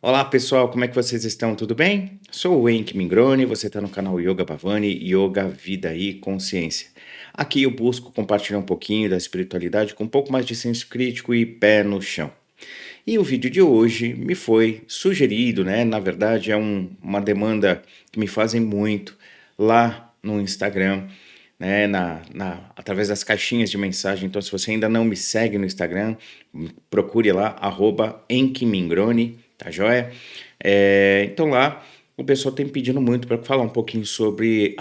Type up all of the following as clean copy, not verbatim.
Olá pessoal, como é que vocês estão? Tudo bem? Sou o Enki Mingroni, você está no canal Yoga Bhavani, Yoga, Vida e Consciência. Aqui eu busco compartilhar um pouquinho da espiritualidade com um pouco mais de senso crítico e pé no chão. E o vídeo de hoje me foi sugerido, né? Na verdade é uma demanda que me fazem muito lá no Instagram, né? Através das caixinhas de mensagem. Então se você ainda não me segue no Instagram, procure lá, @enkimingroni, tá joia? Então lá o pessoal tem pedindo muito para falar um pouquinho sobre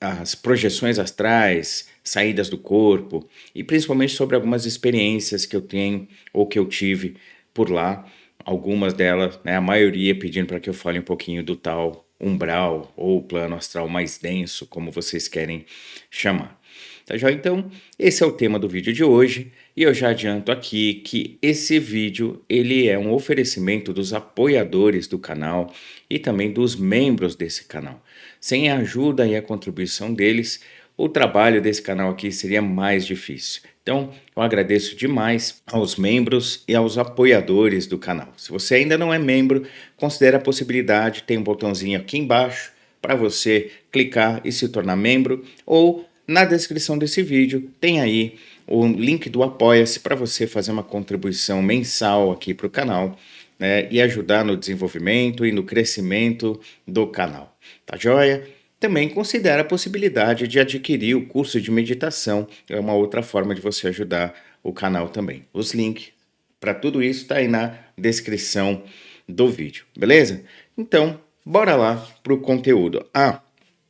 as projeções astrais, saídas do corpo e principalmente sobre algumas experiências que eu tenho ou que eu tive por lá, algumas delas, né, a maioria pedindo para que eu fale um pouquinho do tal umbral ou plano astral mais denso, como vocês querem chamar. Tá joia? Então, esse é o tema do vídeo de hoje e eu já adianto aqui que esse vídeo ele é um oferecimento dos apoiadores do canal e também dos membros desse canal. Sem a ajuda e a contribuição deles, o trabalho desse canal aqui seria mais difícil. Então, eu agradeço demais aos membros e aos apoiadores do canal. Se você ainda não é membro, considere a possibilidade, tem um botãozinho aqui embaixo para você clicar e se tornar membro, ou na descrição desse vídeo tem aí o link do Apoia-se para você fazer uma contribuição mensal aqui para o canal, né, e ajudar no desenvolvimento e no crescimento do canal. Tá joia? Também considere a possibilidade de adquirir o curso de meditação, é uma outra forma de você ajudar o canal também. Os links para tudo isso está aí na descrição do vídeo, beleza? Então, bora lá para o conteúdo.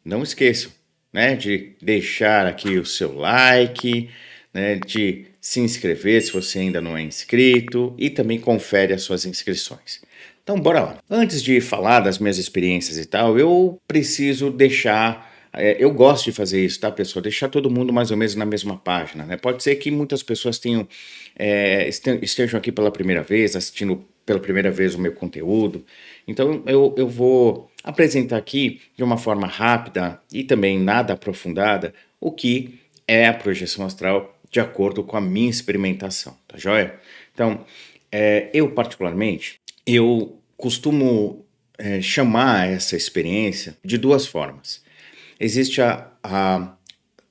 Não esqueçam, né, de deixar aqui o seu like, né, de se inscrever se você ainda não é inscrito e também confere as suas inscrições. Então, bora lá. Antes de falar das minhas experiências e tal, eu preciso deixar. Eu gosto de fazer isso, tá, pessoal? Deixar todo mundo mais ou menos na mesma página, né? Pode ser que muitas pessoas estejam aqui pela primeira vez, assistindo pela primeira vez o meu conteúdo. Então, eu vou apresentar aqui de uma forma rápida e também nada aprofundada o que é a projeção astral de acordo com a minha experimentação, tá joia? Então, eu particularmente, eu costumo chamar essa experiência de duas formas. Existe a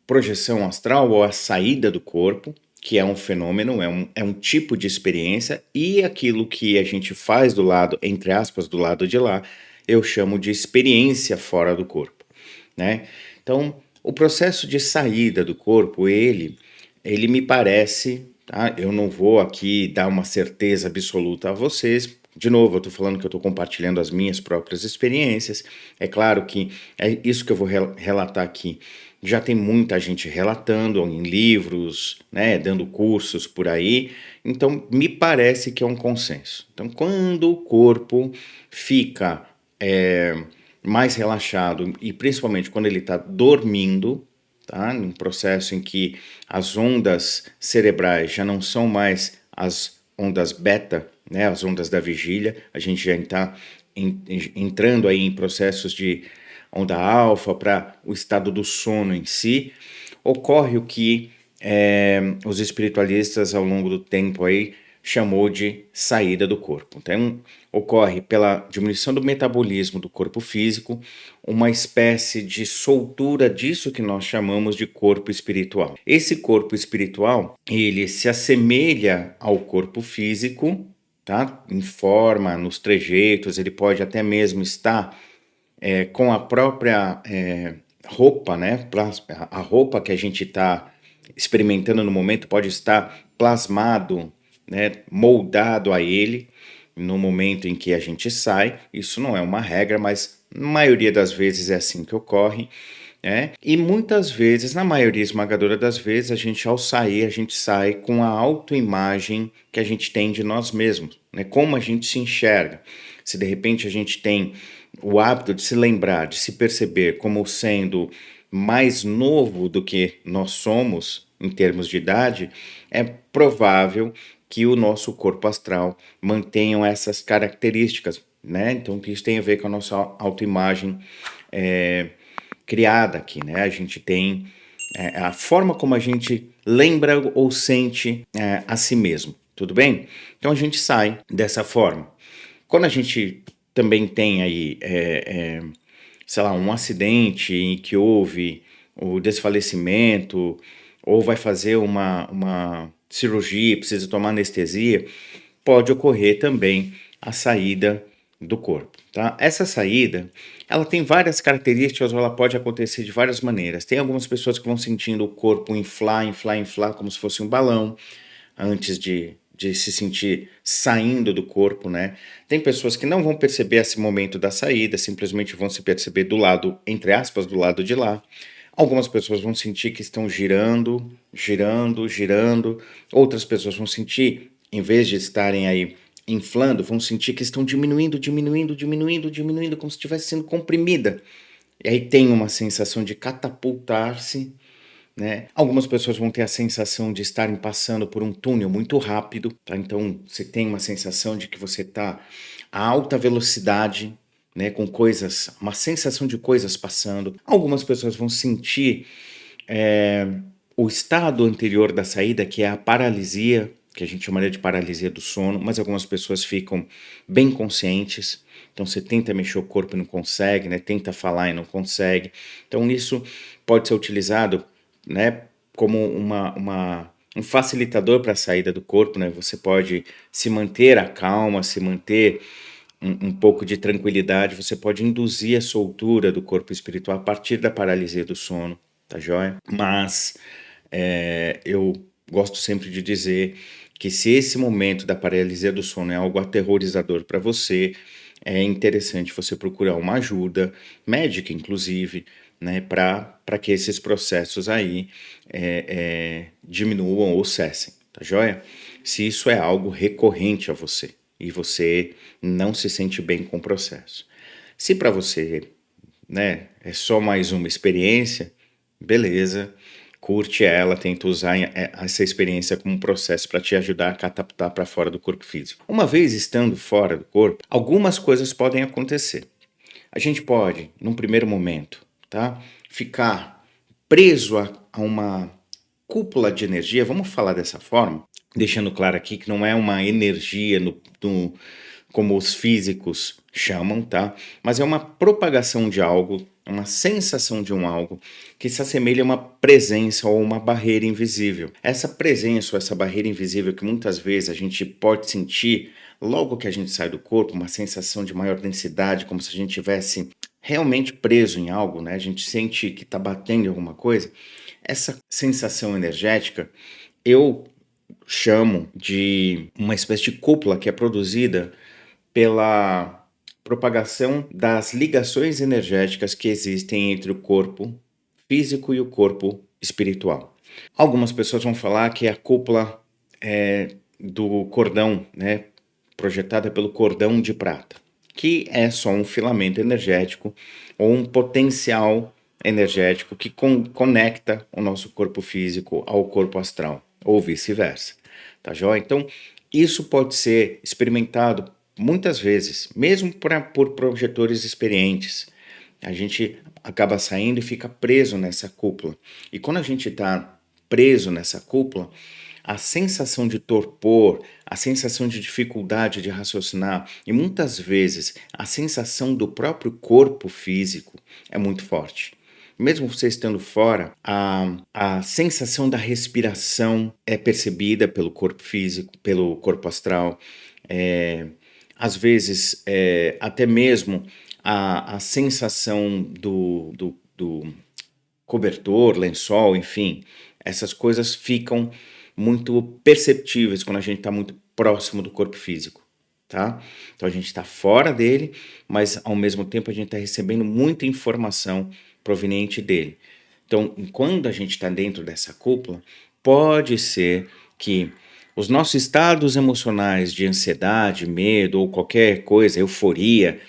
projeção astral ou a saída do corpo, que é um fenômeno, é um tipo de experiência, e aquilo que a gente faz do lado, entre aspas, do lado de lá, eu chamo de experiência fora do corpo, né? Então, o processo de saída do corpo, ele me parece, tá? Eu não vou aqui dar uma certeza absoluta a vocês. De novo, eu estou falando que eu estou compartilhando as minhas próprias experiências. É claro que é isso que eu vou relatar aqui. Já tem muita gente relatando em livros, né, dando cursos por aí. Então, me parece que é um consenso. Então, quando o corpo fica mais relaxado e principalmente quando ele está dormindo, tá? Num processo em que as ondas cerebrais já não são mais as ondas beta, né? As ondas da vigília, a gente já está entrando aí em processos de onda alfa para o estado do sono em si. Ocorre o que os espiritualistas ao longo do tempo aí chamou de saída do corpo. Então, ocorre pela diminuição do metabolismo do corpo físico, uma espécie de soltura disso que nós chamamos de corpo espiritual. Esse corpo espiritual, ele se assemelha ao corpo físico, tá? Em forma, nos trejeitos, ele pode até mesmo estar com a própria roupa, né? A roupa que a gente está experimentando no momento pode estar plasmado, né? Moldado a ele no momento em que a gente sai. Isso não é uma regra, mas na maioria das vezes é assim que ocorre. E muitas vezes, na maioria esmagadora das vezes, a gente ao sair, a gente sai com a autoimagem que a gente tem de nós mesmos, né? Como a gente se enxerga. Se de repente a gente tem o hábito de se lembrar, de se perceber como sendo mais novo do que nós somos em termos de idade, é provável que o nosso corpo astral mantenha essas características, né? Então, que isso tem a ver com a nossa autoimagem criada aqui, né? A gente tem a forma como a gente lembra ou sente a si mesmo, tudo bem? Então a gente sai dessa forma. Quando a gente também tem aí, sei lá, um acidente em que houve o desfalecimento, ou vai fazer uma cirurgia, precisa tomar anestesia, pode ocorrer também a saída do corpo, tá? Essa saída, ela tem várias características, ou ela pode acontecer de várias maneiras. Tem algumas pessoas que vão sentindo o corpo inflar, inflar, inflar, como se fosse um balão, antes de se sentir saindo do corpo, né? Tem pessoas que não vão perceber esse momento da saída, simplesmente vão se perceber do lado, entre aspas, do lado de lá. Algumas pessoas vão sentir que estão girando, girando, girando. Outras pessoas vão sentir, em vez de estarem aí inflando, vão sentir que estão diminuindo, diminuindo, diminuindo, diminuindo, como se estivesse sendo comprimida. E aí tem uma sensação de catapultar-se, né? Algumas pessoas vão ter a sensação de estarem passando por um túnel muito rápido, tá? Então você tem uma sensação de que você está a alta velocidade, né? Com coisas, uma sensação de coisas passando. Algumas pessoas vão sentir o estado anterior da saída, que é a paralisia, que a gente chamaria de paralisia do sono, mas algumas pessoas ficam bem conscientes. Então você tenta mexer o corpo e não consegue, né? Tenta falar e não consegue. Então isso pode ser utilizado, né, como um facilitador para a saída do corpo, né? Você pode se manter a calma, se manter um pouco de tranquilidade, você pode induzir a soltura do corpo espiritual a partir da paralisia do sono, tá joia? Mas eu gosto sempre de dizer que se esse momento da paralisia do sono é algo aterrorizador para você, é interessante você procurar uma ajuda, médica inclusive, né, para que esses processos aí diminuam ou cessem, tá joia? Se isso é algo recorrente a você e você não se sente bem com o processo. Se para você, né, é só mais uma experiência, beleza, curte ela, tenta usar essa experiência como um processo para te ajudar a catapultar para fora do corpo físico. Uma vez estando fora do corpo, algumas coisas podem acontecer. A gente pode, num primeiro momento, tá, ficar preso a uma cúpula de energia, vamos falar dessa forma, deixando claro aqui que não é uma energia como os físicos chamam, tá? Mas é uma propagação de algo, uma sensação de um algo que se assemelha a uma presença ou uma barreira invisível. Essa presença ou essa barreira invisível que muitas vezes a gente pode sentir logo que a gente sai do corpo, uma sensação de maior densidade, como se a gente tivesse realmente preso em algo, né? A gente sente que está batendo em alguma coisa. Essa sensação energética eu chamo de uma espécie de cúpula que é produzida pela propagação das ligações energéticas que existem entre o corpo físico e o corpo espiritual. Algumas pessoas vão falar que é a cúpula do cordão, né, projetada pelo cordão de prata, que é só um filamento energético ou um potencial energético que conecta o nosso corpo físico ao corpo astral, ou vice-versa, tá joia? Então, isso pode ser experimentado muitas vezes, mesmo por projetores experientes. A gente acaba saindo e fica preso nessa cúpula. E quando a gente está preso nessa cúpula, a sensação de torpor, a sensação de dificuldade de raciocinar e muitas vezes a sensação do próprio corpo físico é muito forte. Mesmo você estando fora, a sensação da respiração é percebida pelo corpo físico, pelo corpo astral. Às vezes, até mesmo a sensação do cobertor, lençol, enfim, essas coisas ficam muito perceptíveis quando a gente está muito próximo do corpo físico, tá? Então a gente está fora dele, mas ao mesmo tempo a gente está recebendo muita informação proveniente dele. Então, quando a gente está dentro dessa cúpula, pode ser que os nossos estados emocionais de ansiedade, medo ou qualquer coisa, euforia,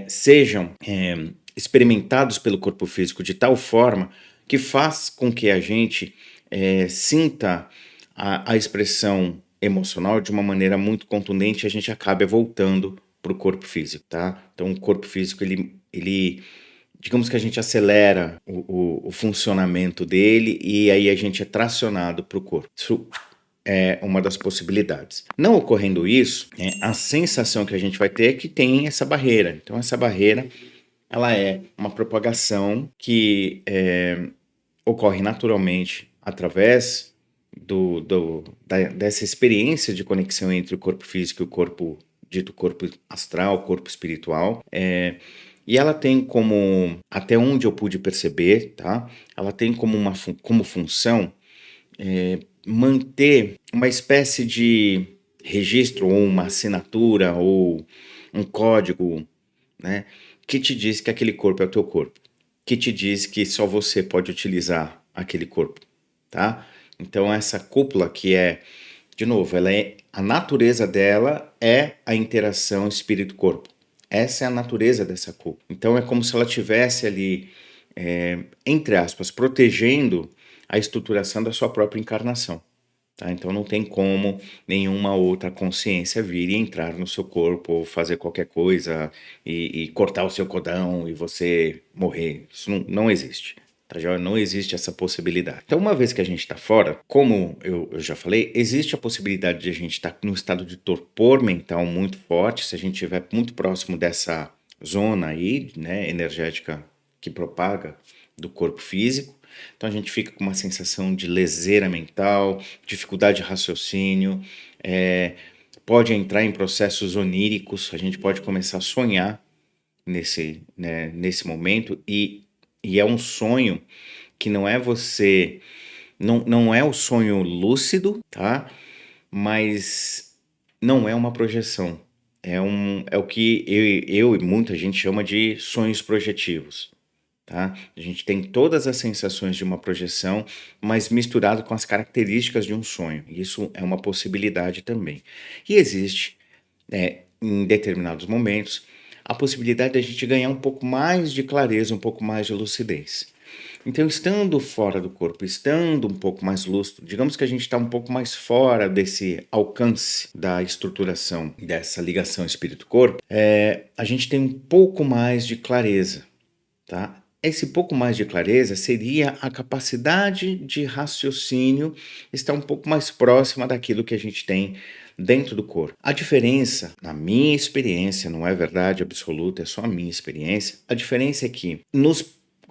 sejam experimentados pelo corpo físico de tal forma que faz com que a gente sinta a expressão emocional de uma maneira muito contundente e a gente acabe voltando para o corpo físico, tá? Então o corpo físico, ele digamos que a gente acelera o funcionamento dele e aí a gente é tracionado para o corpo. Isso é uma das possibilidades. Não ocorrendo isso, a sensação que a gente vai ter é que tem essa barreira. Então, essa barreira, ela é uma propagação que ocorre naturalmente através dessa experiência de conexão entre o corpo físico e o corpo, dito corpo astral, corpo espiritual. E ela tem como, até onde eu pude perceber, tá? Ela tem como, como função manter uma espécie de registro ou uma assinatura ou um código, né, que te diz que aquele corpo é o teu corpo, que te diz que só você pode utilizar aquele corpo, tá? Então essa cúpula que é, de novo, a natureza dela é a interação espírito-corpo. Essa é a natureza dessa cúpula. Então é como se ela tivesse ali, entre aspas, protegendo a estruturação da sua própria encarnação. Tá? Então não tem como nenhuma outra consciência vir e entrar no seu corpo ou fazer qualquer coisa e cortar o seu cordão e você morrer. Isso não existe. Tá, já não existe essa possibilidade. Então, uma vez que a gente está fora, como eu já falei, existe a possibilidade de a gente estar num estado de torpor mental muito forte, se a gente estiver muito próximo dessa zona aí, né, energética que propaga do corpo físico. Então a gente fica com uma sensação de leseira mental, dificuldade de raciocínio, pode entrar em processos oníricos, a gente pode começar a sonhar nesse momento, e é um sonho que não é você, não é o sonho lúcido, tá? Mas não é uma projeção. É o que eu e muita gente chama de sonhos projetivos. Tá? A gente tem todas as sensações de uma projeção, mas misturado com as características de um sonho. Isso é uma possibilidade também. E existe, em determinados momentos, a possibilidade de a gente ganhar um pouco mais de clareza, um pouco mais de lucidez. Então, estando fora do corpo, estando um pouco mais lúcido, digamos que a gente está um pouco mais fora desse alcance da estruturação dessa ligação espírito-corpo, a gente tem um pouco mais de clareza, tá? Esse pouco mais de clareza seria a capacidade de raciocínio estar um pouco mais próxima daquilo que a gente tem dentro do corpo. A diferença, na minha experiência, não é verdade absoluta, é só a minha experiência, a diferença é que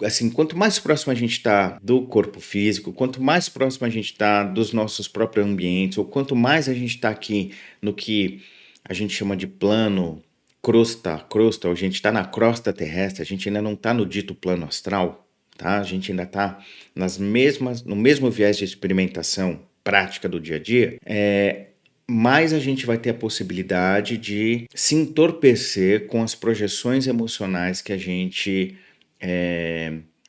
assim, quanto mais próximo a gente está do corpo físico, quanto mais próximo a gente está dos nossos próprios ambientes, ou quanto mais a gente está aqui no que a gente chama de plano crosta, a gente está na crosta terrestre, a gente ainda não está no dito plano astral, tá? A gente ainda está no mesmo viés de experimentação prática do dia a dia, mais a gente vai ter a possibilidade de se entorpecer com as projeções emocionais que a gente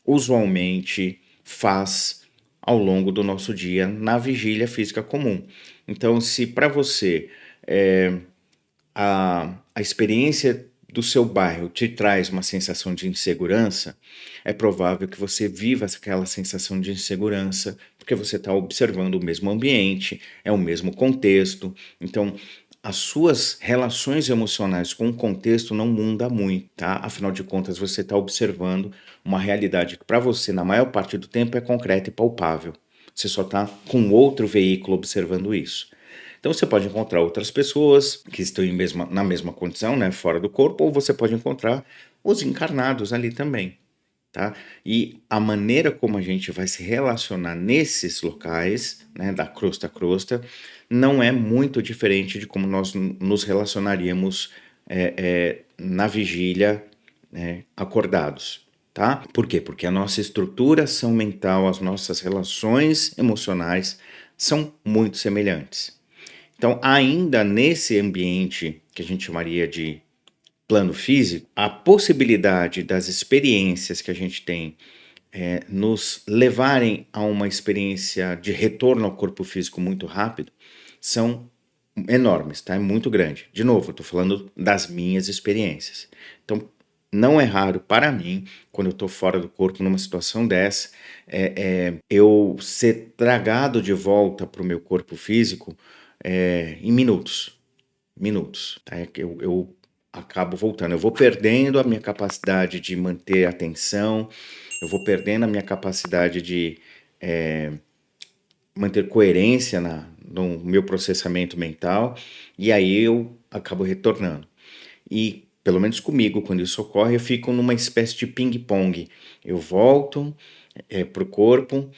usualmente faz ao longo do nosso dia na vigília física comum. Então, se para você a experiência do seu bairro te traz uma sensação de insegurança, é provável que você viva aquela sensação de insegurança, porque você está observando o mesmo ambiente, é o mesmo contexto. Então, as suas relações emocionais com o contexto não mudam muito, tá? Afinal de contas, você está observando uma realidade que para você, na maior parte do tempo, é concreta e palpável. Você só está com outro veículo observando isso. Então você pode encontrar outras pessoas que estão na mesma condição, né, fora do corpo, ou você pode encontrar os encarnados ali também, tá? E a maneira como a gente vai se relacionar nesses locais, né, da crosta a crosta, não é muito diferente de como nós nos relacionaríamos na vigília, né, acordados. Tá? Por quê? Porque a nossa estruturação mental, as nossas relações emocionais são muito semelhantes. Então, ainda nesse ambiente que a gente chamaria de plano físico, a possibilidade das experiências que a gente tem nos levarem a uma experiência de retorno ao corpo físico muito rápido são enormes, tá? É muito grande. De novo, eu estou falando das minhas experiências. Então, não é raro para mim, quando eu estou fora do corpo numa situação dessa, eu ser tragado de volta para o meu corpo físico em minutos. Minutos. Tá? Eu acabo voltando. Eu vou perdendo a minha capacidade de manter a atenção, eu vou perdendo a minha capacidade de manter coerência no meu processamento mental, e aí eu acabo retornando. E, pelo menos comigo, quando isso ocorre, eu fico numa espécie de ping-pong. Eu volto para o corpo,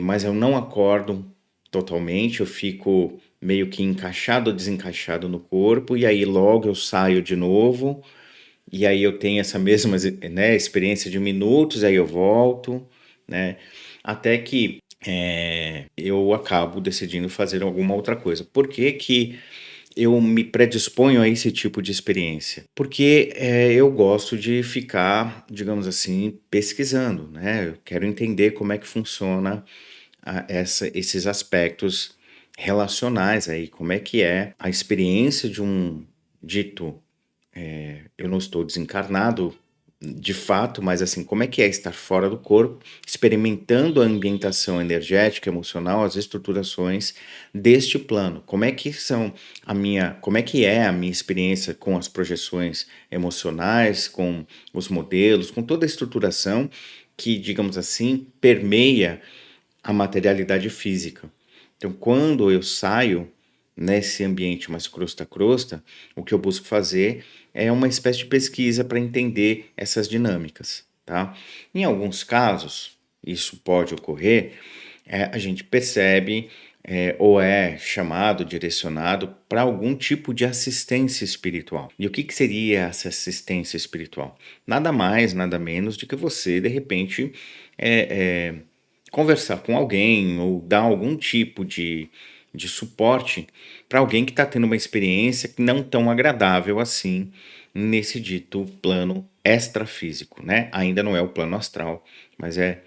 mas eu não acordo totalmente, eu fico meio que encaixado ou desencaixado no corpo, e aí logo eu saio de novo, e aí eu tenho essa mesma, né, experiência de minutos, aí eu volto, né, até que eu acabo decidindo fazer alguma outra coisa. Por que que eu me predisponho a esse tipo de experiência? Porque eu gosto de ficar, digamos assim, pesquisando, né? Eu quero entender como é que funciona esses aspectos relacionais aí, como é que é a experiência de um dito, eu não estou desencarnado de fato, mas assim, como é que é estar fora do corpo, experimentando a ambientação energética, emocional, as estruturações deste plano? Como é que é a minha experiência com as projeções emocionais, com os modelos, com toda a estruturação que, digamos assim, permeia a materialidade física. Então, quando eu saio nesse ambiente mais crosta a crosta, o que eu busco fazer é uma espécie de pesquisa para entender essas dinâmicas, tá? Em alguns casos, isso pode ocorrer, a gente percebe ou é chamado, direcionado para algum tipo de assistência espiritual. E o que, que seria essa assistência espiritual? Nada mais, nada menos do que você, de repente, é, conversar com alguém ou dar algum tipo de suporte para alguém que está tendo uma experiência não tão agradável assim nesse dito plano extrafísico, né? Ainda não é o plano astral, mas é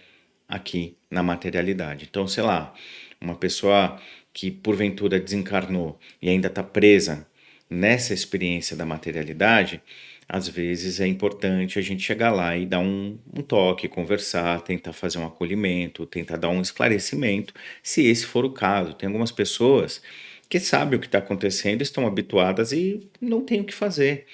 aqui na materialidade. Então, sei lá, uma pessoa que porventura desencarnou e ainda está presa nessa experiência da materialidade, às vezes é importante a gente chegar lá e dar um toque, conversar, tentar fazer um acolhimento, tentar dar um esclarecimento, se esse for o caso. Tem algumas pessoas que sabem o que está acontecendo, estão habituadas e não tem o que fazer.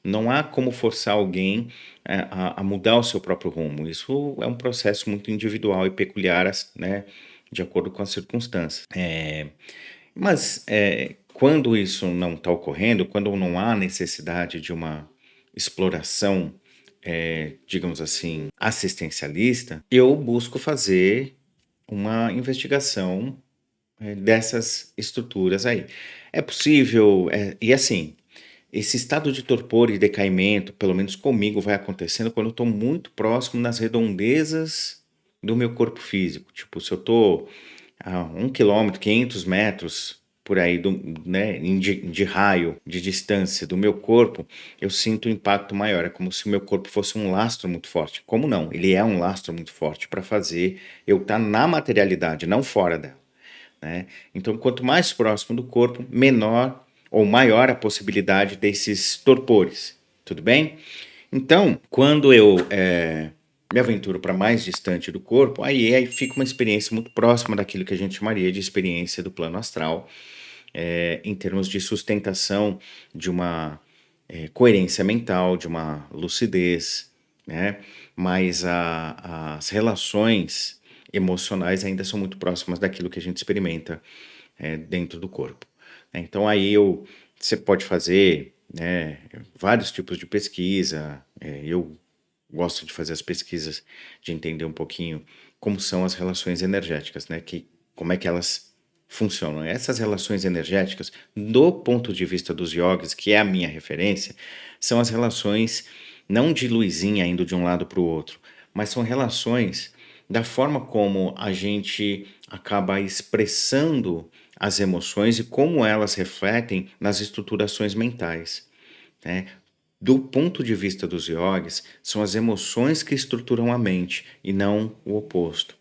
Não há como forçar alguém a mudar o seu próprio rumo. Isso é um processo muito individual e peculiar, né, de acordo com as circunstâncias. Mas quando isso não está ocorrendo, quando não há necessidade de uma exploração, digamos assim, assistencialista, eu busco fazer uma investigação dessas estruturas aí. É possível, e assim, esse estado de torpor e decaimento, pelo menos comigo, vai acontecendo quando eu estou muito próximo nas redondezas do meu corpo físico. Tipo, se eu estou a 1 quilômetro, 500 metros por aí, né, de raio, de distância do meu corpo, eu sinto um impacto maior. É como se o meu corpo fosse um lastro muito forte. Como não? Ele é um lastro muito forte para fazer eu estar na materialidade, não fora dela, né? Então, quanto mais próximo do corpo, menor ou maior a possibilidade desses torpores, tudo bem? Então, quando eu me aventuro para mais distante do corpo, aí fica uma experiência muito próxima daquilo que a gente chamaria de experiência do plano astral, em termos de sustentação de uma coerência mental, de uma lucidez, né? Mas as relações emocionais ainda são muito próximas daquilo que a gente experimenta dentro do corpo. Então você pode fazer, né, vários tipos de pesquisa. Eu gosto de fazer as pesquisas, de entender um pouquinho como são as relações energéticas, né? Como é que elas funcionam. Essas relações energéticas, do ponto de vista dos yogis, que é a minha referência, são as relações não de luzinha indo de um lado para o outro, mas são relações da forma como a gente acaba expressando as emoções e como elas refletem nas estruturações mentais, né? Do ponto de vista dos yogis, são as emoções que estruturam a mente e não o oposto.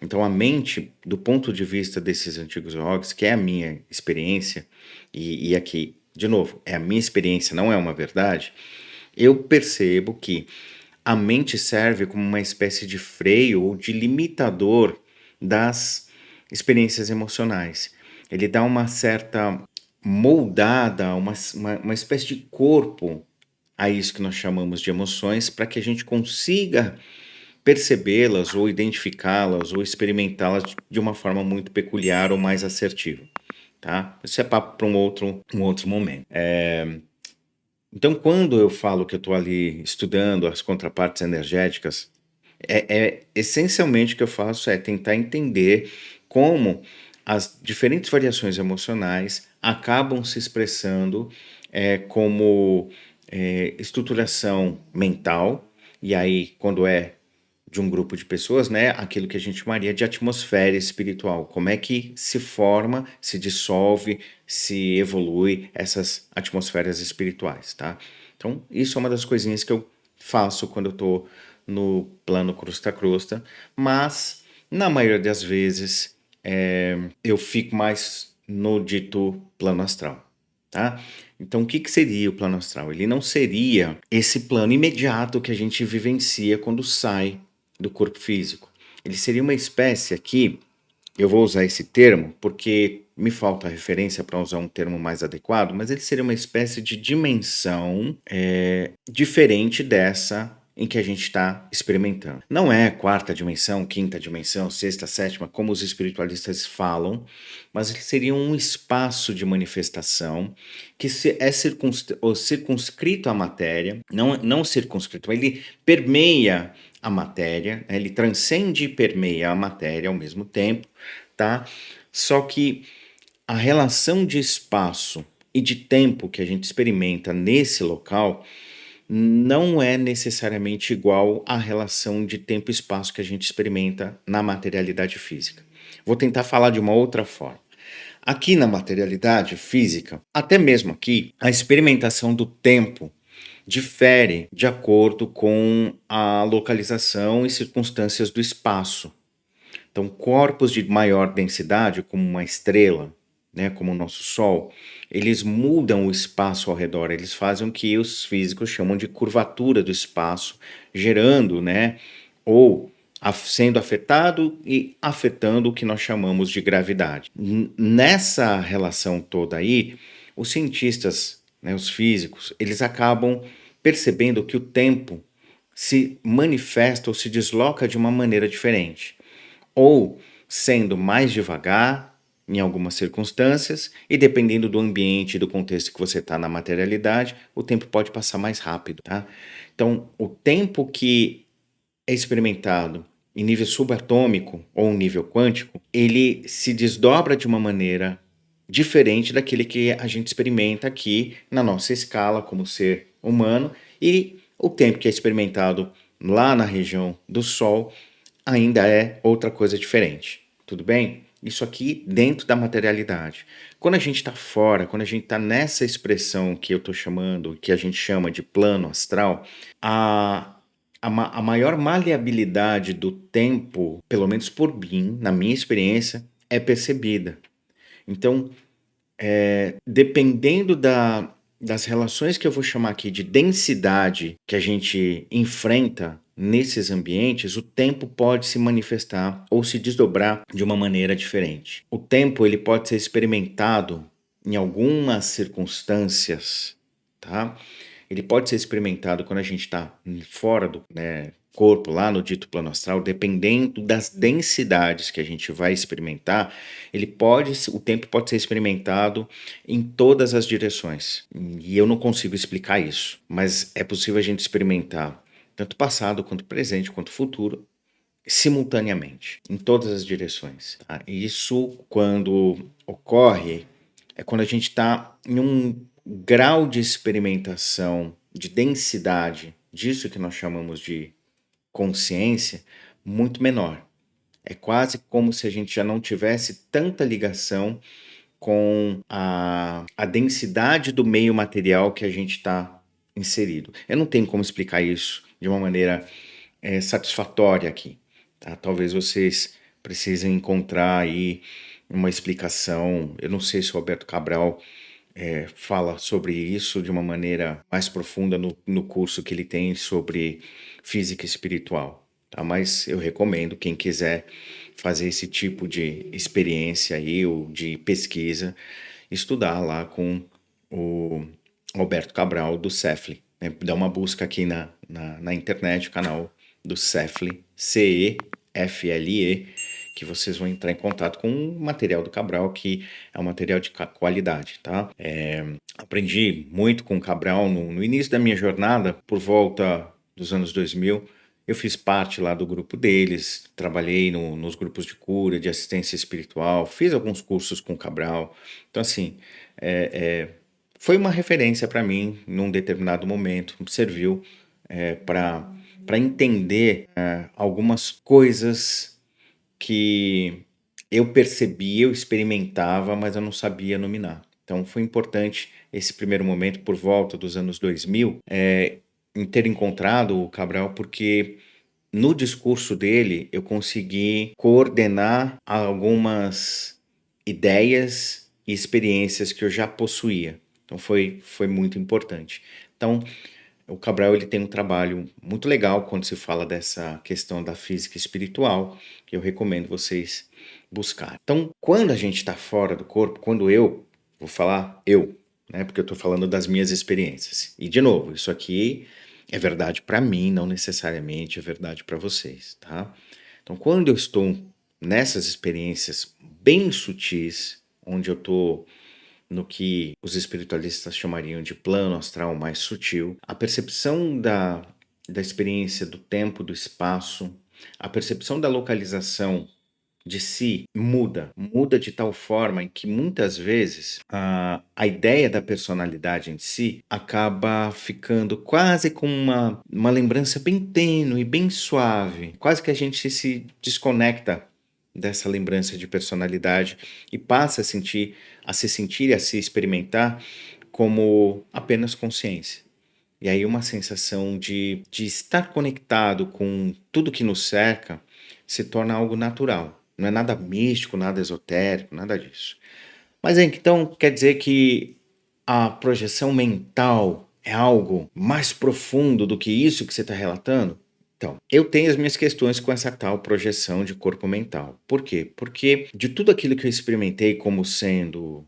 Então, a mente, do ponto de vista desses antigos yogis, que é a minha experiência, e aqui, de novo, é a minha experiência, não é uma verdade, eu percebo que a mente serve como uma espécie de freio ou de limitador das experiências emocionais. Ele dá uma certa moldada, uma espécie de corpo a isso que nós chamamos de emoções, para que a gente consiga percebê-las ou identificá-las ou experimentá-las de uma forma muito peculiar ou mais assertiva, tá? Isso é papo para um outro momento. Então, quando eu falo que eu estou ali estudando as contrapartes energéticas, essencialmente o que eu faço é tentar entender como as diferentes variações emocionais acabam se expressando como estruturação mental, e aí, quando é de um grupo de pessoas, né, aquilo que a gente chamaria de atmosfera espiritual. Como é que se forma, se dissolve, se evolui essas atmosferas espirituais, tá? Então, isso é uma das coisinhas que eu faço quando eu tô no plano crusta-crusta, mas na maioria das vezes eu fico mais no dito plano astral, tá? Então, o que que seria o plano astral? Ele não seria esse plano imediato que a gente vivencia quando sai do corpo físico. Ele seria uma espécie aqui, eu vou usar esse termo porque me falta a referência para usar um termo mais adequado, mas ele seria uma espécie de dimensão diferente dessa em que a gente está experimentando. Não é quarta dimensão, quinta dimensão, sexta, sétima, como os espiritualistas falam, mas ele seria um espaço de manifestação que é circunscrito à matéria, não circunscrito, ele permeia a matéria, né? Ele transcende e permeia a matéria ao mesmo tempo, tá? Só que a relação de espaço e de tempo que a gente experimenta nesse local não é necessariamente igual à relação de tempo e espaço que a gente experimenta na materialidade física. Vou tentar falar de uma outra forma. Aqui na materialidade física, até mesmo aqui, a experimentação do tempo difere de acordo com a localização e circunstâncias do espaço. Então, corpos de maior densidade, como uma estrela, né, como o nosso Sol, eles mudam o espaço ao redor, eles fazem o que os físicos chamam de curvatura do espaço, gerando, né, ou sendo afetado e afetando o que nós chamamos de gravidade. Nessa relação toda aí, os cientistas, né, os físicos, eles acabam percebendo que o tempo se manifesta ou se desloca de uma maneira diferente, ou sendo mais devagar em algumas circunstâncias, e dependendo do ambiente e do contexto que você está na materialidade, o tempo pode passar mais rápido, tá? Então, o tempo que é experimentado em nível subatômico ou nível quântico, ele se desdobra de uma maneira diferente daquele que a gente experimenta aqui na nossa escala como ser humano, e o tempo que é experimentado lá na região do Sol ainda é outra coisa diferente. Tudo bem? Isso aqui dentro da materialidade. Quando a gente está fora, quando a gente está nessa expressão que eu estou chamando, que a gente chama de plano astral, a maior maleabilidade do tempo, pelo menos por mim, na minha experiência, é percebida. Então, dependendo das relações que eu vou chamar aqui de densidade que a gente enfrenta nesses ambientes, o tempo pode se manifestar ou se desdobrar de uma maneira diferente. O tempo ele pode ser experimentado em algumas circunstâncias, tá? Ele pode ser experimentado quando a gente está fora do, né, corpo, lá no dito plano astral, dependendo das densidades que a gente vai experimentar, o tempo pode ser experimentado em todas as direções. E eu não consigo explicar isso, mas é possível a gente experimentar tanto passado quanto presente quanto futuro simultaneamente, em todas as direções. Tá? E isso, quando ocorre, é quando a gente está em um grau de experimentação, de densidade, disso que nós chamamos de consciência, muito menor. É quase como se a gente já não tivesse tanta ligação com a densidade do meio material que a gente está inserido. Eu não tenho como explicar isso de uma maneira satisfatória aqui. Tá? Talvez vocês precisem encontrar aí uma explicação. Eu não sei se o Alberto Cabral fala sobre isso de uma maneira mais profunda no curso que ele tem sobre física espiritual, tá? Mas eu recomendo quem quiser fazer esse tipo de experiência aí ou de pesquisa, estudar lá com o Alberto Cabral do Cefli, né? Dá uma busca aqui na internet, o canal do Cefli, CEFLE, que vocês vão entrar em contato com o material do Cabral, que é um material de qualidade, tá? Aprendi muito com o Cabral no início da minha jornada, por volta dos anos 2000. Eu fiz parte lá do grupo deles, trabalhei nos grupos de cura, de assistência espiritual, fiz alguns cursos com o Cabral. Então, assim, foi uma referência para mim num determinado momento, serviu para entender algumas coisas que eu percebia, eu experimentava, mas eu não sabia nominar. Então foi importante esse primeiro momento por volta dos anos 2000, em ter encontrado o Cabral, porque no discurso dele eu consegui coordenar algumas ideias e experiências que eu já possuía. Então foi muito importante. Então o Cabral ele tem um trabalho muito legal quando se fala dessa questão da física espiritual, que eu recomendo vocês buscarem. Então, quando a gente está fora do corpo, quando eu, vou falar eu, né, porque eu estou falando das minhas experiências. E, de novo, isso aqui é verdade para mim, não necessariamente é verdade para vocês, tá? Então, quando eu estou nessas experiências bem sutis, onde eu estou no que os espiritualistas chamariam de plano astral mais sutil, a percepção da experiência do tempo, do espaço, a percepção da localização de si muda de tal forma em que muitas vezes a ideia da personalidade em si acaba ficando quase com uma lembrança bem tênue, bem suave, quase que a gente se desconecta dessa lembrança de personalidade e passa a se sentir e a se experimentar como apenas consciência. E aí uma sensação de estar conectado com tudo que nos cerca se torna algo natural. Não é nada místico, nada esotérico, nada disso. Mas então quer dizer que a projeção mental é algo mais profundo do que isso que você está relatando? Então, eu tenho as minhas questões com essa tal projeção de corpo mental. Por quê? Porque de tudo aquilo que eu experimentei como sendo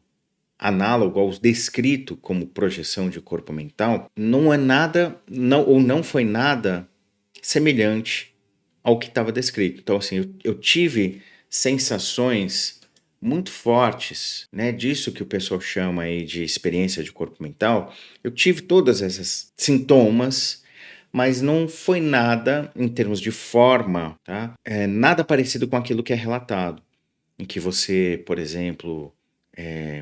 análogo ao descrito como projeção de corpo mental, não é nada, não, ou não foi nada semelhante ao que estava descrito. Então, assim, eu tive sensações muito fortes, né, disso que o pessoal chama aí de experiência de corpo mental. Eu tive todas essas sintomas, mas não foi nada em termos de forma, tá? Nada parecido com aquilo que é relatado, em que você, por exemplo,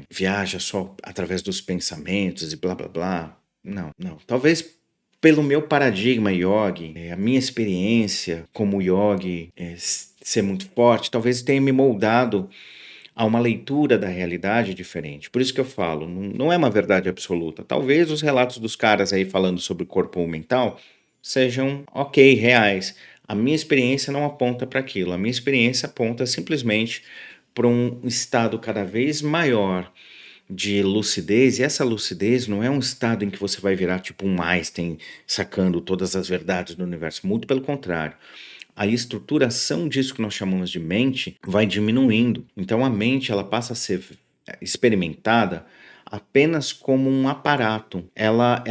viaja só através dos pensamentos e blá blá blá. Não, não. Talvez pelo meu paradigma yogi, a minha experiência como yogi ser muito forte, talvez tenha me moldado a uma leitura da realidade diferente. Por isso que eu falo, não é uma verdade absoluta. Talvez os relatos dos caras aí falando sobre o corpo mental sejam ok, reais. A minha experiência não aponta para aquilo. A minha experiência aponta simplesmente para um estado cada vez maior de lucidez, e essa lucidez não é um estado em que você vai virar tipo um Einstein sacando todas as verdades do universo, muito pelo contrário. A estruturação disso que nós chamamos de mente vai diminuindo. Então a mente ela passa a ser experimentada apenas como um aparato. Ela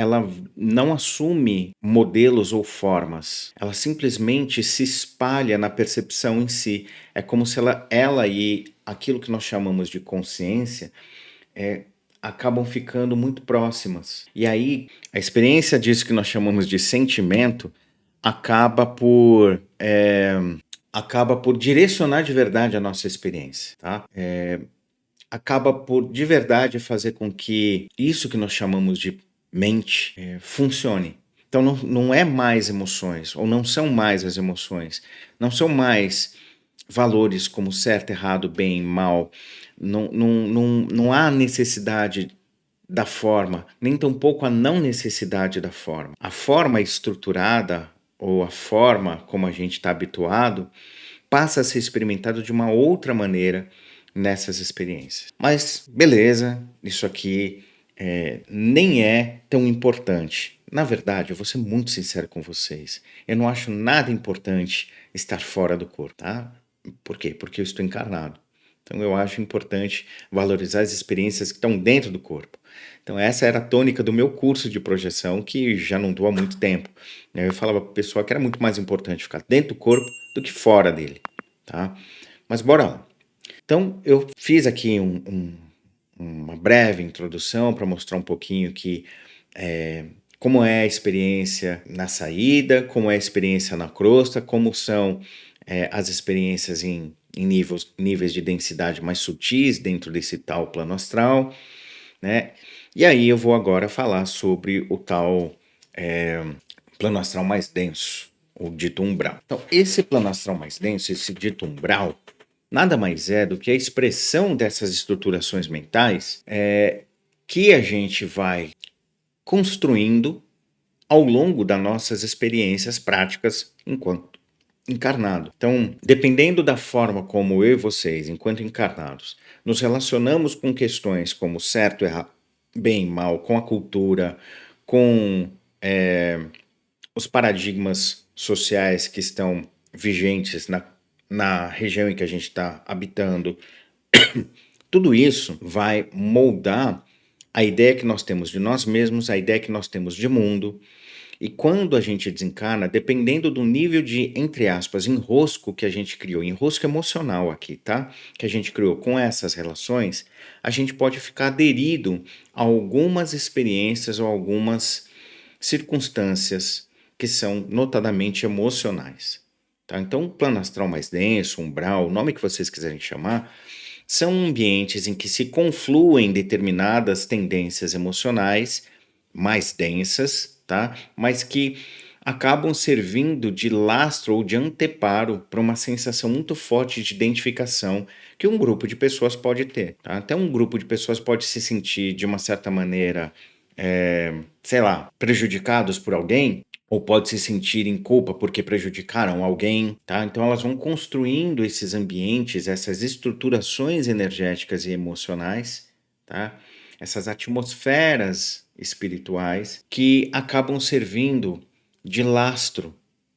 não assume modelos ou formas. Ela simplesmente se espalha na percepção em si. É como se ela e aquilo que nós chamamos de consciência acabam ficando muito próximas. E aí, a experiência disso que nós chamamos de sentimento acaba por, acaba por direcionar de verdade a nossa experiência, tá? Acaba por de verdade fazer com que isso que nós chamamos de mente funcione. Então não é mais emoções, ou não são mais as emoções, não são mais valores como certo, errado, bem, mal. Não há necessidade da forma, nem tampouco a não necessidade da forma. A forma estruturada, ou a forma como a gente está habituado, passa a ser experimentado de uma outra maneira nessas experiências. Mas beleza, isso aqui nem é tão importante. Na verdade, eu vou ser muito sincero com vocês. Eu não acho nada importante estar fora do corpo, tá? Por quê? Porque eu estou encarnado. Então eu acho importante valorizar as experiências que estão dentro do corpo. Então essa era a tônica do meu curso de projeção, que já não dou há muito tempo. Eu falava para o pessoal que era muito mais importante ficar dentro do corpo do que fora dele, tá? Mas bora lá. Então, eu fiz aqui uma breve introdução para mostrar um pouquinho que como é a experiência na saída, como é a experiência na crosta, como são as experiências em níveis de densidade mais sutis dentro desse tal plano astral, né? E aí eu vou agora falar sobre o tal plano astral mais denso, o dito umbral. Então, esse plano astral mais denso, esse dito umbral, nada mais é do que a expressão dessas estruturações mentais que a gente vai construindo ao longo das nossas experiências práticas enquanto encarnado. Então, dependendo da forma como eu e vocês, enquanto encarnados, nos relacionamos com questões como certo, errado, bem, mal, com a cultura, com os paradigmas sociais que estão vigentes na região em que a gente está habitando, tudo isso vai moldar a ideia que nós temos de nós mesmos, a ideia que nós temos de mundo. E quando a gente desencarna, dependendo do nível de, entre aspas, enrosco que a gente criou, enrosco emocional aqui, tá? Que a gente criou com essas relações, a gente pode ficar aderido a algumas experiências ou algumas circunstâncias que são notadamente emocionais. Tá? Então, o plano astral mais denso, umbral, o nome que vocês quiserem chamar, são ambientes em que se confluem determinadas tendências emocionais mais densas, tá? Mas que acabam servindo de lastro ou de anteparo para uma sensação muito forte de identificação que um grupo de pessoas pode ter. Tá? Até um grupo de pessoas pode se sentir, de uma certa maneira, sei lá, prejudicados por alguém, ou pode se sentir em culpa porque prejudicaram alguém, tá? Então elas vão construindo esses ambientes, essas estruturações energéticas e emocionais, tá? Essas atmosferas espirituais que acabam servindo de lastro,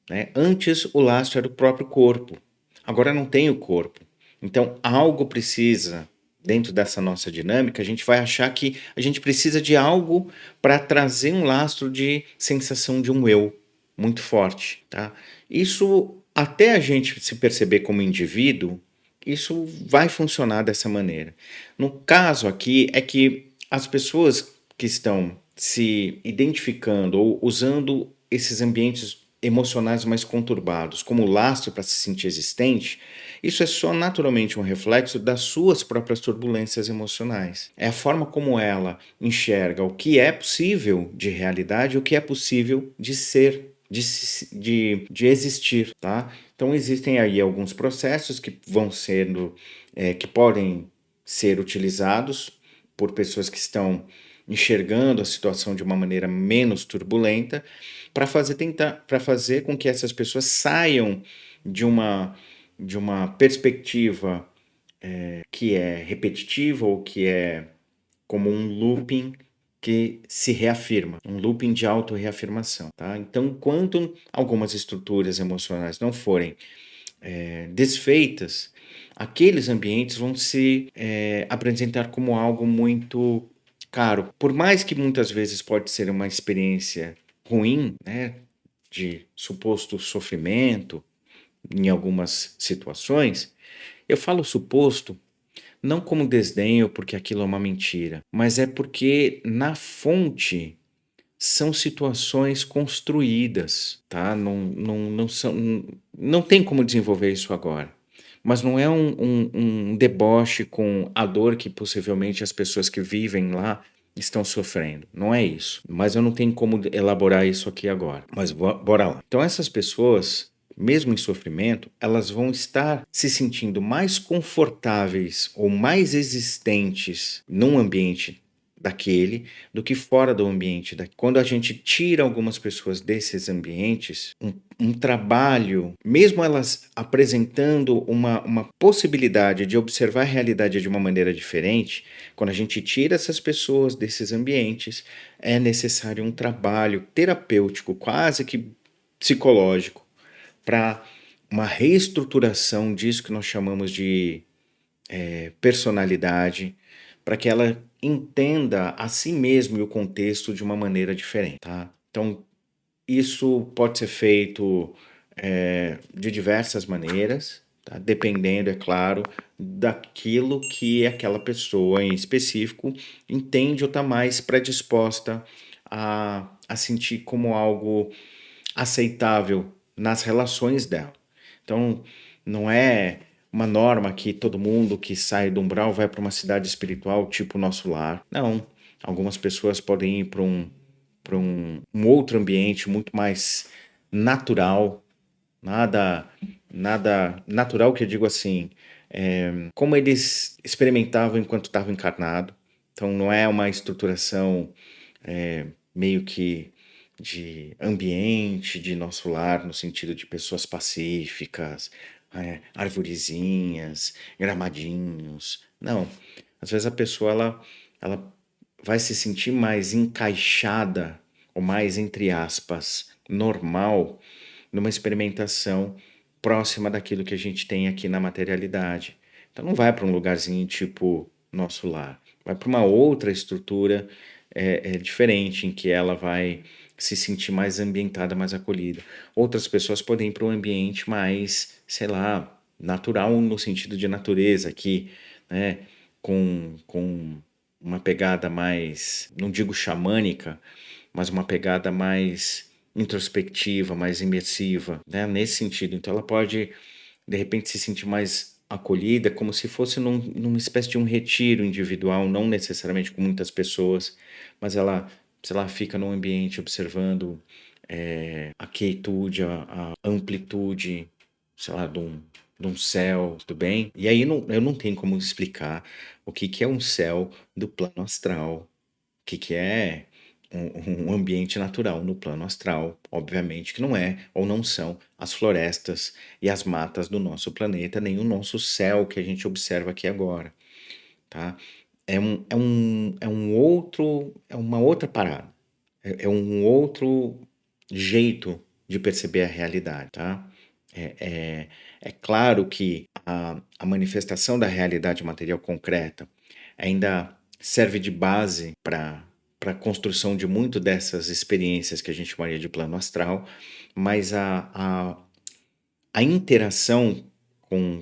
né? Antes o lastro era o próprio corpo, agora não tem o corpo. Então algo precisa, dentro dessa nossa dinâmica, a gente vai achar que a gente precisa de algo para trazer um lastro de sensação de um eu muito forte, tá? Isso, até a gente se perceber como indivíduo, isso vai funcionar dessa maneira. No caso aqui é que as pessoas que estão se identificando ou usando esses ambientes emocionais mais conturbados como lastro para se sentir existente, isso é só naturalmente um reflexo das suas próprias turbulências emocionais. É a forma como ela enxerga o que é possível de realidade e o que é possível de ser, de existir, tá? Então existem aí alguns processos que vão sendo, que podem ser utilizados por pessoas que estão enxergando a situação de uma maneira menos turbulenta para fazer com que essas pessoas saiam de uma perspectiva que é repetitiva ou que é como um looping que se reafirma, um looping de autorreafirmação, tá? Então, enquanto algumas estruturas emocionais não forem desfeitas, aqueles ambientes vão se apresentar como algo muito caro. Por mais que muitas vezes pode ser uma experiência ruim, né, de suposto sofrimento em algumas situações, eu falo suposto não como desdenho porque aquilo é uma mentira, mas é porque na fonte são situações construídas, tá? Não são, não tem como desenvolver isso agora. Mas não é um deboche com a dor que possivelmente as pessoas que vivem lá estão sofrendo. Não é isso. Mas eu não tenho como elaborar isso aqui agora. Mas bora lá. Então, essas pessoas, mesmo em sofrimento, elas vão estar se sentindo mais confortáveis ou mais existentes num ambiente daquele do que fora do ambiente. Quando a gente tira algumas pessoas desses ambientes, um trabalho, mesmo elas apresentando uma possibilidade de observar a realidade de uma maneira diferente, quando a gente tira essas pessoas desses ambientes, é necessário um trabalho terapêutico, quase que psicológico, para uma reestruturação disso que nós chamamos de personalidade, para que ela entenda a si mesma e o contexto de uma maneira diferente, tá? Então, isso pode ser feito de diversas maneiras, tá? Dependendo, é claro, daquilo que aquela pessoa em específico entende ou está mais predisposta a sentir como algo aceitável nas relações dela. Então, não é uma norma que todo mundo que sai do umbral vai para uma cidade espiritual tipo nosso lar. Não. Algumas pessoas podem ir para um outro ambiente muito mais natural, nada, nada natural que eu digo assim, como eles experimentavam enquanto estavam encarnado. Então não é uma estruturação meio que de ambiente de nosso lar, no sentido de pessoas pacíficas, arvorezinhas, gramadinhos. Não. Às vezes a pessoa ela vai se sentir mais encaixada, ou mais, entre aspas, normal, numa experimentação próxima daquilo que a gente tem aqui na materialidade. Então não vai para um lugarzinho tipo nosso lar, vai para uma outra estrutura diferente, em que ela vai se sentir mais ambientada, mais acolhida. Outras pessoas podem ir para um ambiente mais, sei lá, natural no sentido de natureza aqui, né? Com uma pegada mais, não digo xamânica, mas uma pegada mais introspectiva, mais imersiva, né? Nesse sentido. Então ela pode, de repente, se sentir mais acolhida, como se fosse numa espécie de um retiro individual, não necessariamente com muitas pessoas, mas ela, sei lá, fica num ambiente observando a quietude, a amplitude, sei lá, de um céu, tudo bem? E aí eu não tenho como explicar o que que é um céu do plano astral, o que que é um ambiente natural no plano astral, obviamente que não é ou não são as florestas e as matas do nosso planeta, nem o nosso céu que a gente observa aqui agora, tá? É uma outra parada, é um outro jeito de perceber a realidade, tá? É, é, é claro que a manifestação da realidade material concreta ainda serve de base para a construção de muito dessas experiências que a gente chamaria de plano astral, mas a interação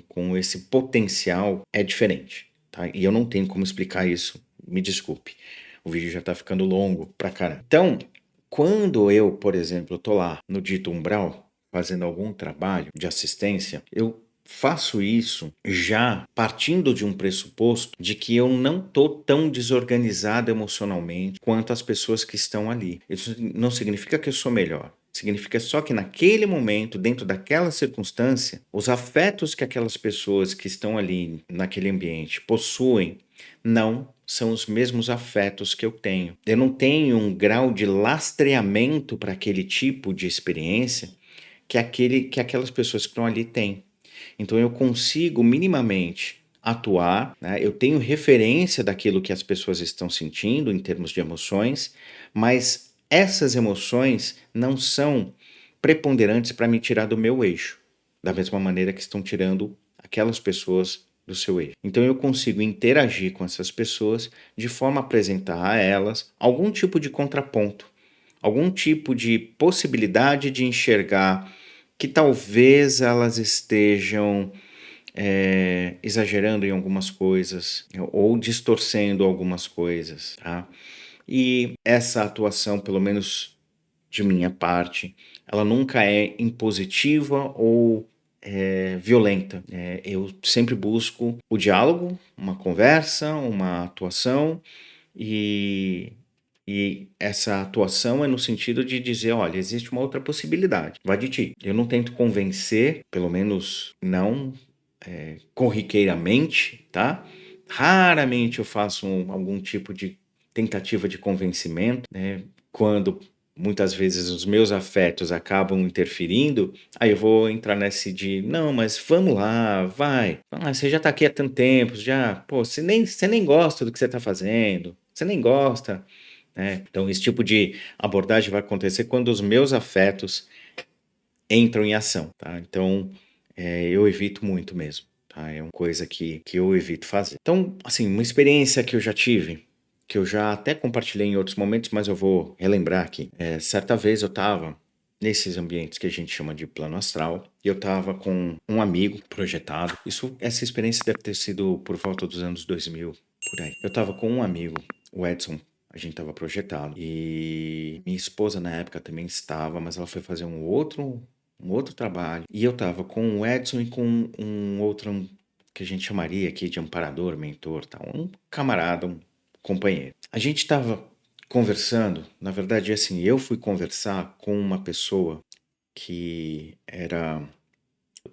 com esse potencial é diferente, tá? E eu não tenho como explicar isso, me desculpe. O vídeo já está ficando longo pra caramba. Então, quando eu, por exemplo, tô lá no dito umbral, fazendo algum trabalho de assistência, eu faço isso já partindo de um pressuposto de que eu não tô tão desorganizado emocionalmente quanto as pessoas que estão ali. Isso não significa que eu sou melhor. Significa só que naquele momento, dentro daquela circunstância, os afetos que aquelas pessoas que estão ali naquele ambiente possuem não são os mesmos afetos que eu tenho. Eu não tenho um grau de lastreamento para aquele tipo de experiência que aquelas pessoas que estão ali têm. Então eu consigo minimamente atuar, né? Eu tenho referência daquilo que as pessoas estão sentindo em termos de emoções, mas essas emoções não são preponderantes para me tirar do meu eixo, da mesma maneira que estão tirando aquelas pessoas do seu eixo. Então eu consigo interagir com essas pessoas de forma a apresentar a elas algum tipo de contraponto, algum tipo de possibilidade de enxergar que talvez elas estejam exagerando em algumas coisas ou distorcendo algumas coisas, tá? E essa atuação, pelo menos de minha parte, ela nunca é impositiva ou violenta. Eu sempre busco o diálogo, uma conversa, uma atuação e essa atuação é no sentido de dizer, olha, existe uma outra possibilidade, vai de ti. Eu não tento convencer, pelo menos não corriqueiramente, tá? Raramente eu faço algum tipo de tentativa de convencimento, né? Quando muitas vezes os meus afetos acabam interferindo, aí eu vou entrar nesse de, não, mas vamos lá, vai. Ah, você já tá aqui há tanto tempo, já, pô, você nem gosta do que você tá fazendo, você nem gosta, né? Então esse tipo de abordagem vai acontecer quando os meus afetos entram em ação, tá? Então, eu evito muito mesmo, tá? É uma coisa que eu evito fazer. Então, assim, uma experiência que eu já tive, que eu já até compartilhei em outros momentos, mas eu vou relembrar aqui. Certa vez eu estava nesses ambientes que a gente chama de plano astral. E eu estava com um amigo projetado. Essa experiência deve ter sido por volta dos anos 2000, por aí. Eu estava com um amigo, o Edson. A gente estava projetado. E minha esposa na época também estava, mas ela foi fazer um outro trabalho. E eu estava com o Edson e com um outro que a gente chamaria aqui de amparador, mentor, tal, um camarada, um companheiro. A gente estava conversando, na verdade, assim, eu fui conversar com uma pessoa que era.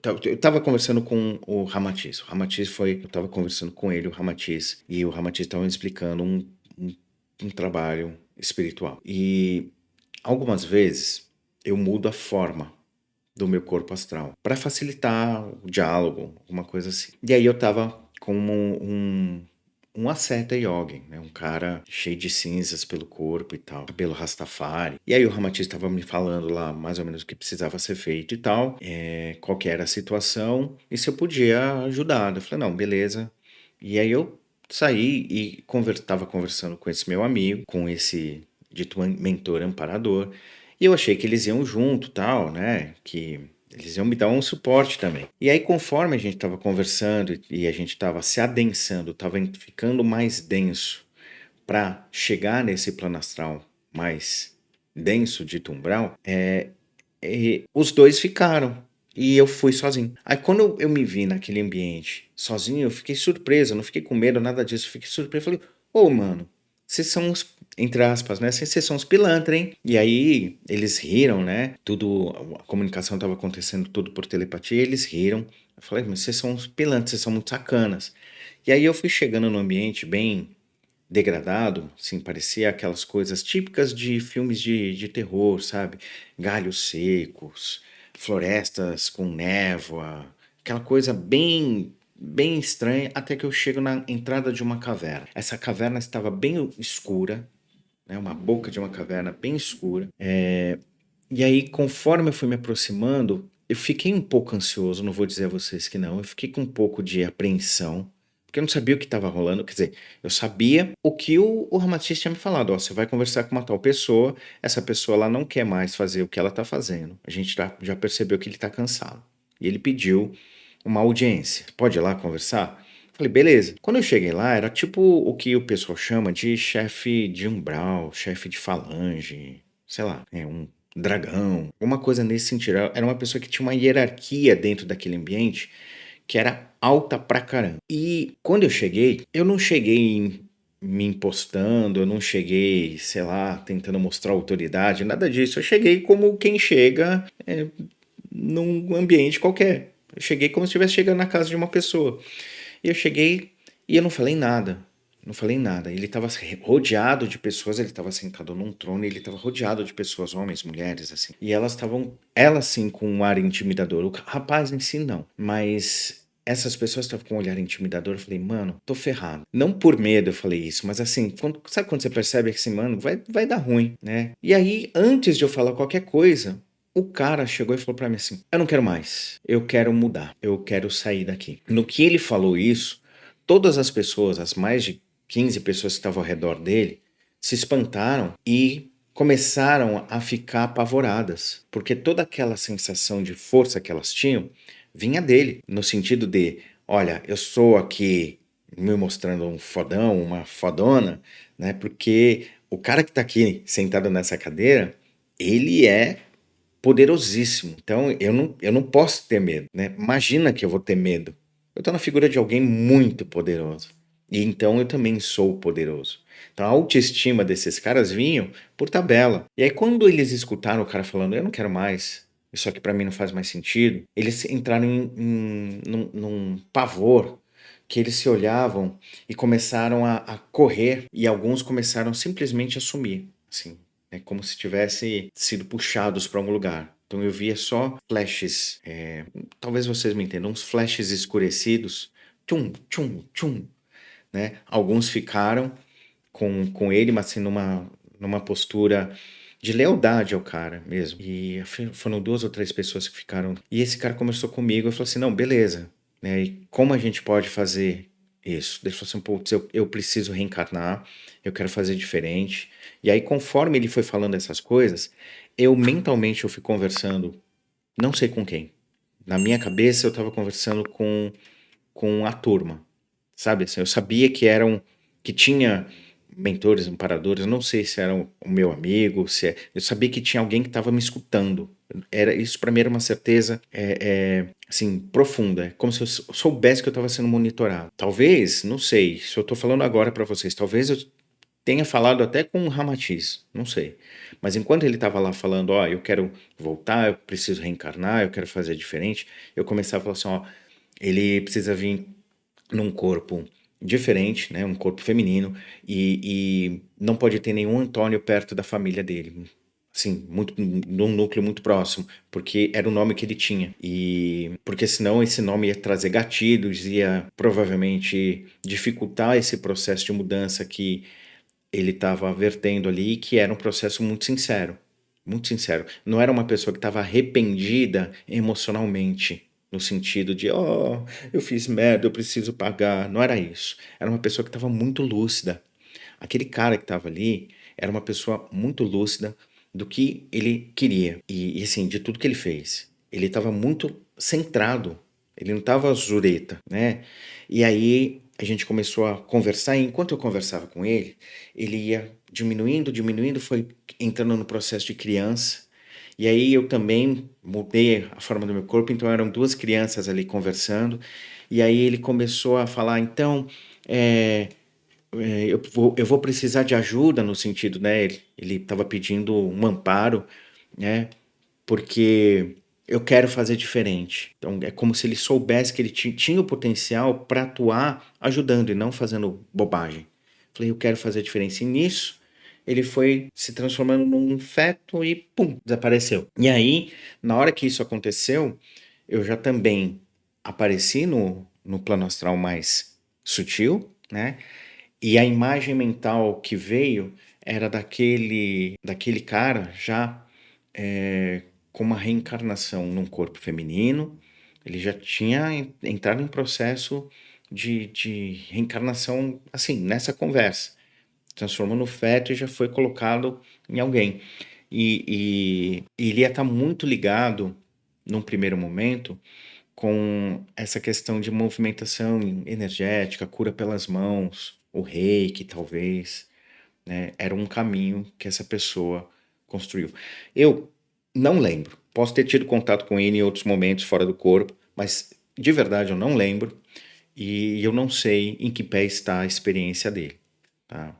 Eu estava conversando com o Ramatiz. O Ramatiz foi. Eu estava conversando com ele, o Ramatiz, e o Ramatiz estava me explicando um, um trabalho espiritual. E algumas vezes eu mudo a forma do meu corpo astral para facilitar o diálogo, alguma coisa assim. E aí eu estava com um asceta yogi, né? Um cara cheio de cinzas pelo corpo e tal, cabelo rastafari. E aí o Ramatiz estava me falando lá mais ou menos o que precisava ser feito e tal, qual que era a situação e se eu podia ajudar. Eu falei, não, beleza. E aí eu saí e estava conversando com esse meu amigo, com esse dito mentor amparador, e eu achei que eles iam junto, tal, né? Que eles iam me dar um suporte também. E aí, conforme a gente estava conversando e a gente estava se adensando, estava ficando mais denso para chegar nesse plano astral mais denso de umbral, os dois ficaram. E eu fui sozinho. Aí quando eu me vi naquele ambiente sozinho, eu fiquei surpreso, eu não fiquei com medo, nada disso. Eu fiquei surpreso. Falei, ô, mano, vocês são os, entre aspas, né? Vocês são os pilantra, hein? E aí eles riram, né? Tudo, a comunicação estava acontecendo tudo por telepatia, eles riram. Eu falei, mas vocês são os pilantras, vocês são muito sacanas. E aí eu fui chegando no ambiente bem degradado, assim, parecia aquelas coisas típicas de filmes de terror, sabe? Galhos secos, florestas com névoa, aquela coisa bem estranha, até que eu chego na entrada de uma caverna. Essa caverna estava bem escura, né? Uma boca de uma caverna bem escura. E aí, conforme eu fui me aproximando, eu fiquei um pouco ansioso, não vou dizer a vocês que não, eu fiquei com um pouco de apreensão, porque eu não sabia o que estava rolando, quer dizer, eu sabia o que o Ramatiz tinha me falado, ó, você vai conversar com uma tal pessoa, essa pessoa lá não quer mais fazer o que ela está fazendo, a gente já percebeu que ele está cansado, e ele pediu uma audiência, pode ir lá conversar? Falei, beleza. Quando eu cheguei lá, era tipo o que o pessoal chama de chefe de umbral, chefe de falange, sei lá, um dragão, uma coisa nesse sentido. Era uma pessoa que tinha uma hierarquia dentro daquele ambiente que era alta pra caramba. E quando eu cheguei, eu não cheguei me impostando, eu não cheguei, sei lá, tentando mostrar autoridade, nada disso. Eu cheguei como quem chega num ambiente qualquer. Eu cheguei como se estivesse chegando na casa de uma pessoa. E eu cheguei e eu não falei nada. Não falei nada. Ele estava rodeado de pessoas, ele estava sentado num trono e ele estava rodeado de pessoas, homens, mulheres, assim. E elas sim, com um ar intimidador. O rapaz em si, não. Mas essas pessoas estavam com um olhar intimidador. Eu falei, mano, tô ferrado. Não por medo eu falei isso, mas assim, sabe quando você percebe que assim, mano, vai dar ruim, né? E aí, antes de eu falar qualquer coisa, o cara chegou e falou pra mim assim: eu não quero mais, eu quero mudar, eu quero sair daqui. No que ele falou isso, todas as pessoas, as mais de 15 pessoas que estavam ao redor dele, se espantaram e começaram a ficar apavoradas, porque toda aquela sensação de força que elas tinham vinha dele, no sentido de: olha, eu sou aqui me mostrando um fodão, uma fodona, né? Porque o cara que tá aqui sentado nessa cadeira, ele é poderosíssimo. Então eu não posso ter medo, né? Imagina que eu vou ter medo. Eu estou na figura de alguém muito poderoso. E então eu também sou poderoso. Então a autoestima desses caras vinham por tabela. E aí quando eles escutaram o cara falando, eu não quero mais, isso aqui para mim não faz mais sentido, eles entraram num pavor que eles se olhavam e começaram a correr e alguns começaram simplesmente a sumir, assim, como se tivesse sido puxados para um lugar. Então eu via só flashes, talvez vocês me entendam, uns flashes escurecidos, tchum, tchum, tchum, né? Alguns ficaram com ele, mas assim, numa postura de lealdade ao cara mesmo. E foram duas ou três pessoas que ficaram. E esse cara conversou comigo e falou assim: não, beleza, né? E como a gente pode fazer Isso. Ele falou assim: "Putz, eu preciso reencarnar, eu quero fazer diferente". E aí, conforme ele foi falando essas coisas, eu mentalmente eu fui conversando, não sei com quem. Na minha cabeça eu estava conversando com a turma, sabe, assim, eu sabia que tinha mentores, amparadores, eu não sei se era o meu amigo, se eu sabia que tinha alguém que estava me escutando. Era isso, para mim era uma certeza, assim, profunda, é como se eu soubesse que eu estava sendo monitorado. Talvez, não sei, se eu estou falando agora para vocês, talvez eu tenha falado até com o Ramatiz, não sei. Mas enquanto ele estava lá falando: "Ó, eu quero voltar, eu preciso reencarnar, eu quero fazer diferente", eu começava a falar assim: "Ó, ele precisa vir num corpo diferente, né, um corpo feminino, e não pode ter nenhum Antônio perto da família dele, assim, muito num núcleo muito próximo, porque era o nome que ele tinha. E porque senão esse nome ia trazer gatilhos, ia provavelmente dificultar esse processo de mudança que ele estava vertendo ali, que era um processo muito sincero, muito sincero. Não era uma pessoa que estava arrependida emocionalmente, no sentido de, oh, eu fiz merda, eu preciso pagar. Não era isso. Era uma pessoa que estava muito lúcida. Aquele cara que estava ali era uma pessoa muito lúcida do que ele queria e assim, de tudo que ele fez. Ele estava muito centrado, ele não estava zureta, né? E aí a gente começou a conversar, e enquanto eu conversava com ele ia diminuindo, diminuindo, foi entrando no processo de criança. E aí eu também mudei a forma do meu corpo, então eram duas crianças ali conversando. E aí ele começou a falar, então, é, eu vou precisar de ajuda no sentido, né? Ele estava pedindo um amparo, né? Porque eu quero fazer diferente. Então é como se ele soubesse que ele tinha o potencial para atuar ajudando e não fazendo bobagem. Falei, eu quero fazer diferença. E nisso ele foi se transformando num feto e pum, desapareceu. E aí, na hora que isso aconteceu, eu já também apareci no plano astral mais sutil, né? E a imagem mental que veio era daquele cara já com uma reencarnação num corpo feminino. Ele já tinha entrado em processo de reencarnação, assim, nessa conversa. Transformou no feto e já foi colocado em alguém. E ele ia estar muito ligado, num primeiro momento, com essa questão de movimentação energética, cura pelas mãos, o reiki, talvez, né? Era um caminho que essa pessoa construiu. Eu não lembro. Posso ter tido contato com ele em outros momentos fora do corpo, mas de verdade eu não lembro e eu não sei em que pé está a experiência dele, tá?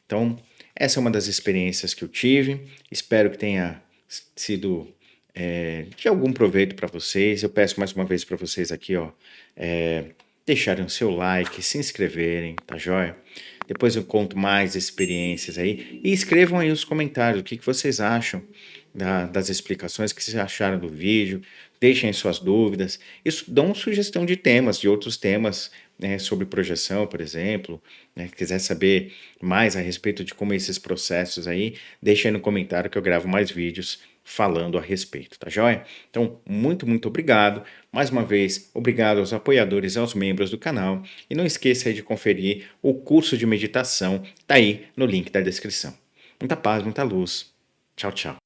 Então, essa é uma das experiências que eu tive. Espero que tenha sido de algum proveito para vocês. Eu peço mais uma vez para vocês aqui, ó, deixarem o seu like, se inscreverem, tá joia? Depois eu conto mais experiências aí. E escrevam aí nos comentários o que vocês acham das explicações, o que vocês acharam do vídeo. Deixem aí suas dúvidas. Isso dão sugestão de temas, de outros temas, né, sobre projeção, por exemplo. Né, quiser saber mais a respeito de como esses processos aí, deixa aí no comentário que eu gravo mais vídeos falando a respeito, tá joia? Então, muito, muito obrigado. Mais uma vez, obrigado aos apoiadores e aos membros do canal. E não esqueça aí de conferir o curso de meditação, tá aí no link da descrição. Muita paz, muita luz. Tchau, tchau.